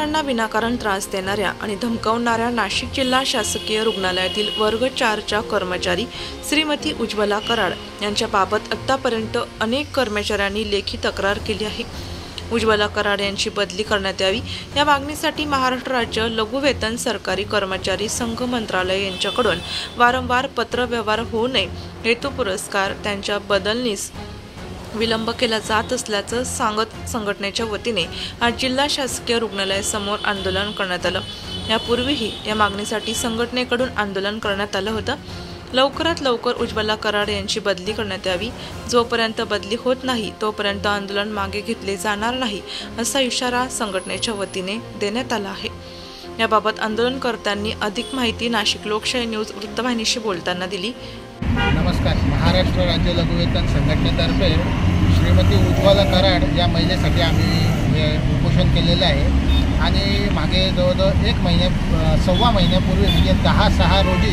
कर्मचाऱ्यांना विनाकारण त्रास देणाऱ्या आणि धमकावणाऱ्या नाशिक जिल्हा शासकीय रुग्णालयातील वर्ग 4च्या कर्मचारी श्रीमती उज्ज्वला कराड यांच्याबाबत आतापर्यंत अनेक कर्मचाऱ्यांनी लेखी तक्रार केली आहे। उज्ज्वला कराड यांची बदली करण्यात यावी या मागणीसाठी महाराष्ट्र राज्य लघु वेतन सरकारी कर्मचारी संघ मंत्रालय यांच्याकडून वारंवार पत्रव्यवहार होऊ नये हेतू पुरस्कार त्यांच्या बदलणीस विलंब केला जात असल्याचं सांगत संघटनेच्या वतीने आज जिल्हा शासकीय रुग्णालयासमोर आंदोलन करण्यात आलं। यापूर्वीही या मागणीसाठी संघटनेकडून आंदोलन करण्यात आलं होतं। लवकरात लवकर उज्ज्वला कराड यांची बदली करण्यात यावी। जोपर्यंत बदली होत नाही तोपर्यंत आंदोलन मागे घेतले जाणार नाही असा इशारा संघटनेच्या वतीने देण्यात आला आहे। याबाबत आंदोलनकर्त्यांनी अधिक माहिती नाशिक लोकशाही न्यूज वृत्तवाहिनीशी बोलताना दिली। नमस्कार। महाराष्ट्र राज्य लघु वेतन संघटनेतर्फे श्रीमती उज्ज्वला कराड या महिलेसाठी आम्ही हे उपोषण केलेलं आहे आणि मागे जवळजवळ सव्वा महिन्यापूर्वी म्हणजे 10/6 रोजी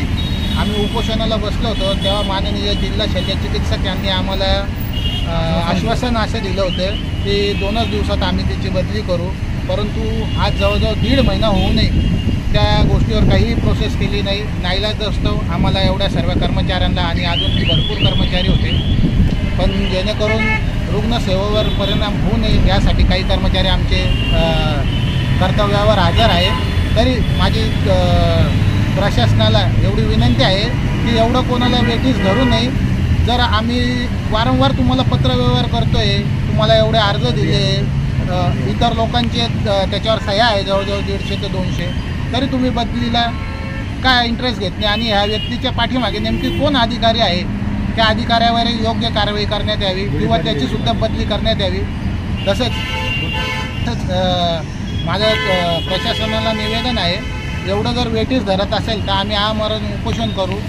आम्ही उपोषणाला बसलो होतो। तेव्हा माननीय जिल्हा शल्यचिकित्सक यांनी आम्हाला आश्वासन असे दिलं होतं की 2च दिवसात आम्ही त्याची बदली करू, परंतु आज जवळजवळ 1.5 महिना होऊ नये त्या गोष्टीवर काही प्रोसेस केली नाही। नाईलाजास्तव आम्हाला एवढ्या सर्व कर्मचाऱ्यांना आणि अजून भरपूर कर्मचारी होते, पण जेणेकरून रुग्णसेवेवर परिणाम होऊ नये यासाठी काही कर्मचारी आमचे कर्तव्यावर हजर आहे। तरी माझी प्रशासनाला एवढी विनंती आहे की एवढं कोणाला वेटीस धरू नये। जर आम्ही वारंवार तुम्हाला पत्रव्यवहार करतोय, तुम्हाला एवढे अर्ज दिले, इतर लोकांचे त्याच्यावर सह्या आहे जवळजवळ 150 ते 200, तरी तुम्ही बदलीला काय इंटरेस्ट घेत नाही आणि ह्या व्यक्तीच्या पाठीमागे नेमकी कोण अधिकारी आहे त्या अधिकाऱ्यावर योग्य कारवाई करण्यात यावी किंवा त्याचीसुद्धा बदली करण्यात यावी। तसंच माझं प्रशासनाला निवेदन आहे, एवढं जर वेटीस धरत असेल तर आम्ही आमरण उपोषण करू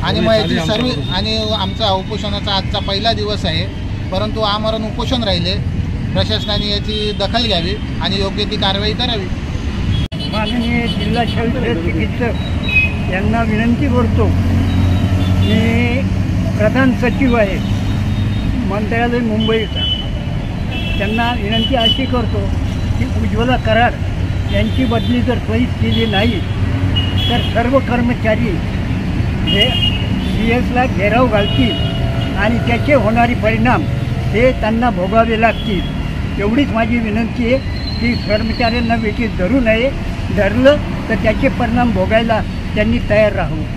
आणि मग याची सर्व आणि आमचा उपोषणाचा आजचा पहिला दिवस आहे, परंतु आमरण उपोषण राहिले। प्रशासनाने याची दखल घ्यावी आणि योग्य ती कारवाई करावी। माननीय जिल्हा शल्यचिकित्सक यांना विनंती करतो, मी प्रधान सचिव आहे मंत्रालय मुंबईचा, त्यांना विनंती अशी करतो की उज्ज्वला कराड यांची बदली जर त्वरित केली नाही तर सर्व कर्मचारी हे BSला घेराव घालतील आणि त्याचे होणारे परिणाम हे त्यांना भोगावे लागतील। एवढीच माझी विनंती आहे की कर्मचाऱ्यांना वेटीस धरू नये, धरलं तर त्याचे परिणाम भोगायला त्यांनी तयार राहावं।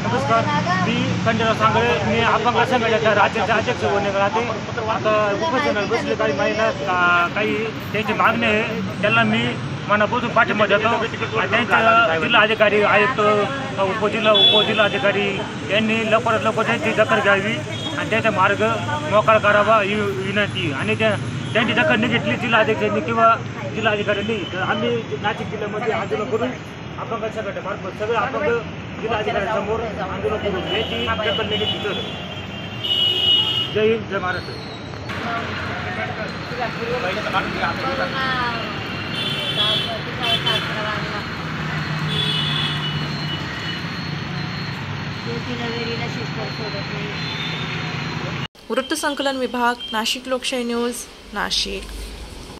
नमस्कार, मी खंडेराव सांगळे, मी अपंग संघटनेच्या राज्याचे अध्यक्ष होणे राहते। आता उपोषणाला बसले काही महिला काही त्यांची मागणी आहे, त्यांना मी मनापासून पाठिंबा देतो। त्यांच्या जिल्हा अधिकारी आयुक्त उपजिल्हा अधिकारी यांनी लवकरात लवकर त्यांची दखल घ्यावी आणि त्यांचा मार्ग मोकळा करावा ही विनंती। आणि त्यांची दखल नाही घेतली जिल्हाध्यक्षांनी किंवा जिल्हा अधिकाऱ्यांनी तर आम्ही नाशिक जिल्ह्यामध्ये आंदोलन करून अपंग संघटनेमार्फत सगळे अपंग जिल्हाधिकाऱ्यांसमोर आंदोलन करून याची दखल नाही घेतली तर जय हिंद, जय महाराष्ट्र। वृत्तसंकलन विभाग, नाशिक लोकशाही न्यूज, नाशिक।